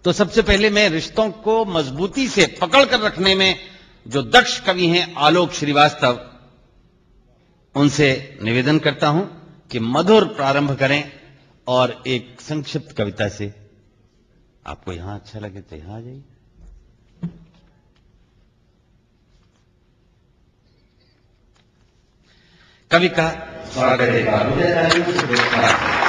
तो सबसे पहले मैं रिश्तों को मजबूती से पकड़ कर रखने में जो दक्ष कवि हैं आलोक श्रीवास्तव, उनसे निवेदन करता हूं कि मधुर प्रारंभ करें और एक संक्षिप्त कविता से। आपको यहां अच्छा लगे तो यहां आ जाइए। कवि का स्वागत है।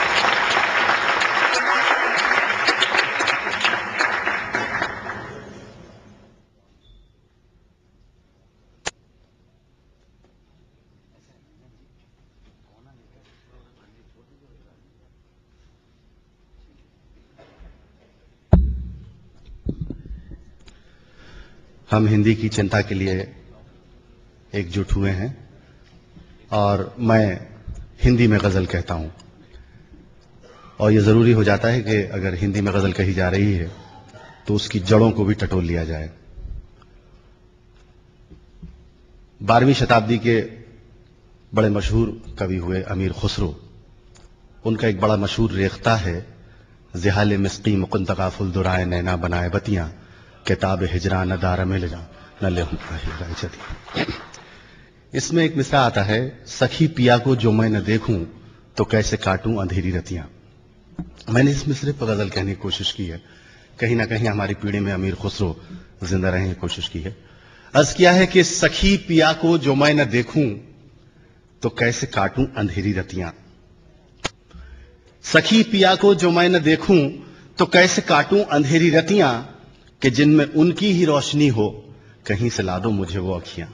हम हिंदी की चिंता के लिए एकजुट हुए हैं और मैं हिंदी में गजल कहता हूं। और यह जरूरी हो जाता है कि अगर हिंदी में गजल कही जा रही है तो उसकी जड़ों को भी टटोल लिया जाए। 12वीं शताब्दी के बड़े मशहूर कवि हुए अमीर खुसरो। उनका एक बड़ा मशहूर रेख्ता है, जिहाल मिस्की मुकुंतका फुल दुराए नैना बनाए बतियां, किताब हिजरा न दार मिल जा न ले। इसमें एक मिसरा आता है, सखी पिया को जो मैं न देखूं तो कैसे काटूं अंधेरी रतियां। मैंने इस मिसरे पर गजल कहने की कोशिश की है। कहीं ना कहीं हमारी पीढ़ी में अमीर खुसरो जिंदा रहने की कोशिश की है। अर्ज किया है कि सखी पिया को जो मैं न देखूं तो कैसे काटूं अंधेरी रतियां। सखी पिया को जो मैं न देखूं तो कैसे काटूं अंधेरी रतियां, कि जिनमें उनकी ही रोशनी हो कहीं से ला दो मुझे वो अखियां।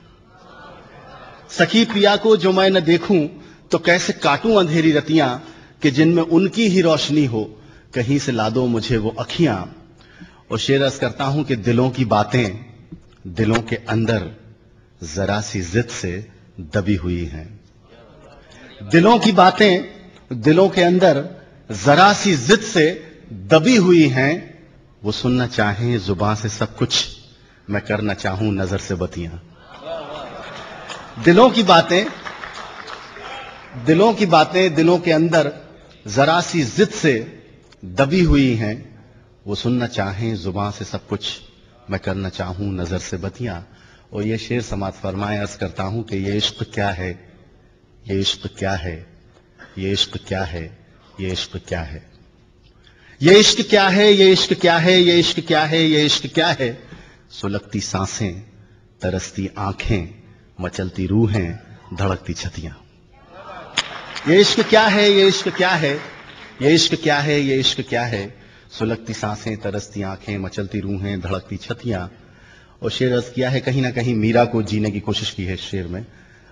सखी पिया को जो मैं न देखूं तो कैसे काटूं अंधेरी रतियां, कि जिनमें उनकी ही रोशनी हो कहीं से ला दो मुझे वो अखियां। और शेर अर्ज करता हूं कि दिलों की बातें दिलों के अंदर जरा सी जिद से दबी हुई हैं। दिलों की बातें दिलों के अंदर जरा सी जिद से दबी हुई हैं। वो सुनना चाहें जुबान से सब कुछ, मैं करना चाहूं नजर से बतियां। दिलों की बातें दिलों के अंदर जरा सी जिद से दबी हुई हैं। वो सुनना चाहें जुबान से सब कुछ, मैं करना चाहूं नजर से बतियां। और ये शेर समाज फरमाए। अर्ज करता हूं कि ये इश्क क्या है, ये इश्क क्या है, ये इश्क क्या है, ये इश्क क्या है, ये इश्क क्या है, ये इश्क क्या है, ये इश्क क्या है, ये इश्क क्या है। सुलगती सांसें, तरसती आंखें, मचलती रूहें, धड़कती छतियां। ये इश्क क्या है, ये इश्क क्या है, ये इश्क क्या है, ये इश्क क्या है। सुलगती सांसें, तरसती आंखें, मचलती रूहें, धड़कती छतियां। और शेर अर्ज किया है, कहीं ना कहीं मीरा को जीने की कोशिश की है शेर में।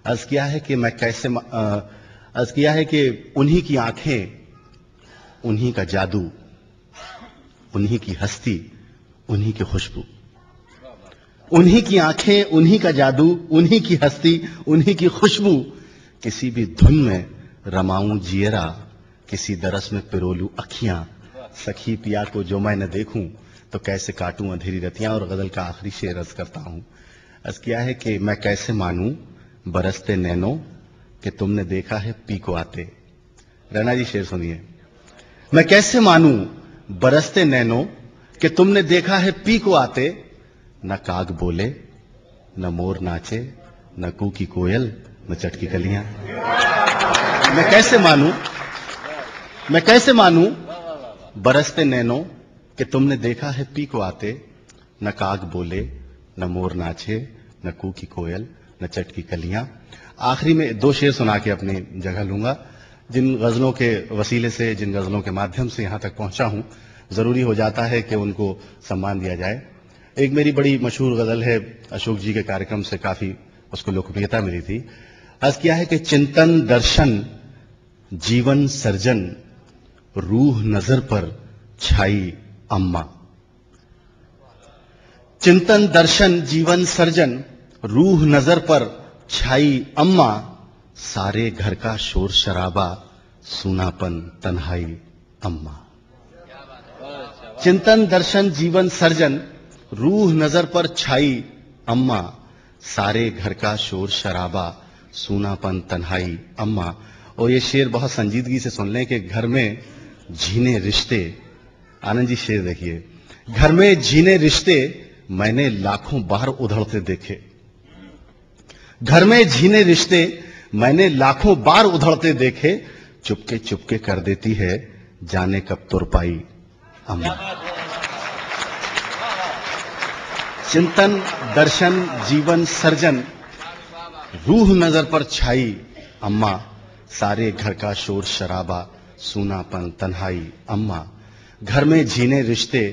अर्ज किया है कि मैं कैसे अर्ज किया है कि उन्हीं की आंखें, उन्हीं का जादू, उन्हीं की हस्ती, उन्हीं की खुशबू। उन्हीं की आंखें, उन्हीं का जादू, उन्हीं की हस्ती, उन्हीं की खुशबू। किसी भी धुन में रमाऊं जियरा, किसी दरस में पिरोलूं अखियां। सखी पिया को जो मैं न देखूं तो कैसे काटूं अंधेरी रतियां। और गजल का आखिरी शेर अर्ज करता हूं। अर्ज किया है कि मैं कैसे मानूं बरसते नैनों कि तुमने देखा है पी को आते। रैना जी शेर सुनिए। मैं कैसे मानूं बरसते नैनों कि तुमने देखा है पी को आते। न काग बोले, न मोर नाचे, न कूकी कोयल, न चटकी कलियां। मैं कैसे मानूं बरसते नैनों कि तुमने देखा है पी को आते। न काग बोले, न मोर नाचे, न कूकी कोयल, न चटकी कलियां। आखिरी में दो शेर सुना के अपनी जगह लूंगा। जिन गजलों के वसीले से, जिन गजलों के माध्यम से यहां तक पहुंचा हूं, जरूरी हो जाता है कि उनको सम्मान दिया जाए। एक मेरी बड़ी मशहूर गजल है, अशोक जी के कार्यक्रम से काफी उसको लोकप्रियता मिली थी। अर्ज किया है कि चिंतन दर्शन जीवन सर्जन, रूह नजर पर छाई अम्मा। चिंतन दर्शन जीवन सर्जन, रूह नजर पर छाई अम्मा। सारे घर का शोर शराबा, सूनापन तन्हाई अम्मा। चिंतन दर्शन जीवन सर्जन, रूह नजर पर छाई अम्मा। सारे घर का शोर शराबा, सूनापन तन्हाई अम्मा। और ये शेर बहुत संजीदगी से सुन लें कि घर में झीने रिश्ते। आनंद जी शेर देखिए। घर में जीने रिश्ते मैंने लाखों बार उधड़ते देखे। घर में जीने रिश्ते मैंने लाखों बार उधड़ते देखे, चुपके चुपके कर देती है जाने कब तुरपाई अम्मा। चिंतन दर्शन जीवन सर्जन रूह नजर पर छाई अम्मा, सारे घर का शोर शराबा सूनापन तन्हाई अम्मा। घर में जीने रिश्ते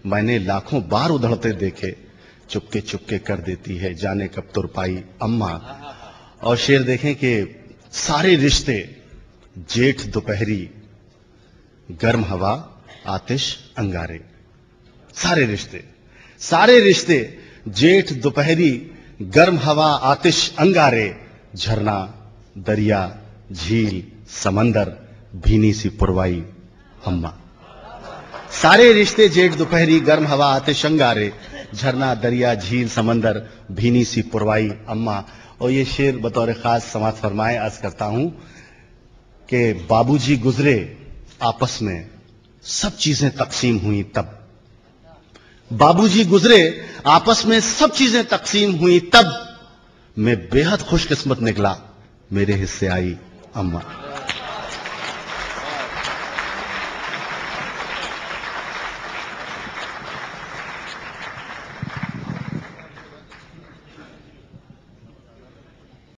मैंने लाखों बार उधड़ते देखे, चुपके चुपके कर देती है जाने कब तुरपाई अम्मा। और शेर देखें कि सारे रिश्ते जेठ दोपहरी गर्म हवा आतिश अंगारे, सारे रिश्ते जेठ दोपहरी गर्म हवा आतिश अंगारे, झरना दरिया झील समंदर भीनी सी पुरवाई अम्मा। सारे रिश्ते जेठ दोपहरी गर्म हवा आतिश अंगारे, झरना दरिया झील समंदर भीनी सी पुरवाई अम्मा। और ये शेर बतौर खास समात फरमाए अर्ज करता हूं कि बाबूजी गुजरे आपस में सब चीजें तकसीम हुई तब, बाबूजी गुजरे आपस में सब चीजें तकसीम हुई तब, मैं बेहद खुशकिस्मत निकला मेरे हिस्से आई अम्मा।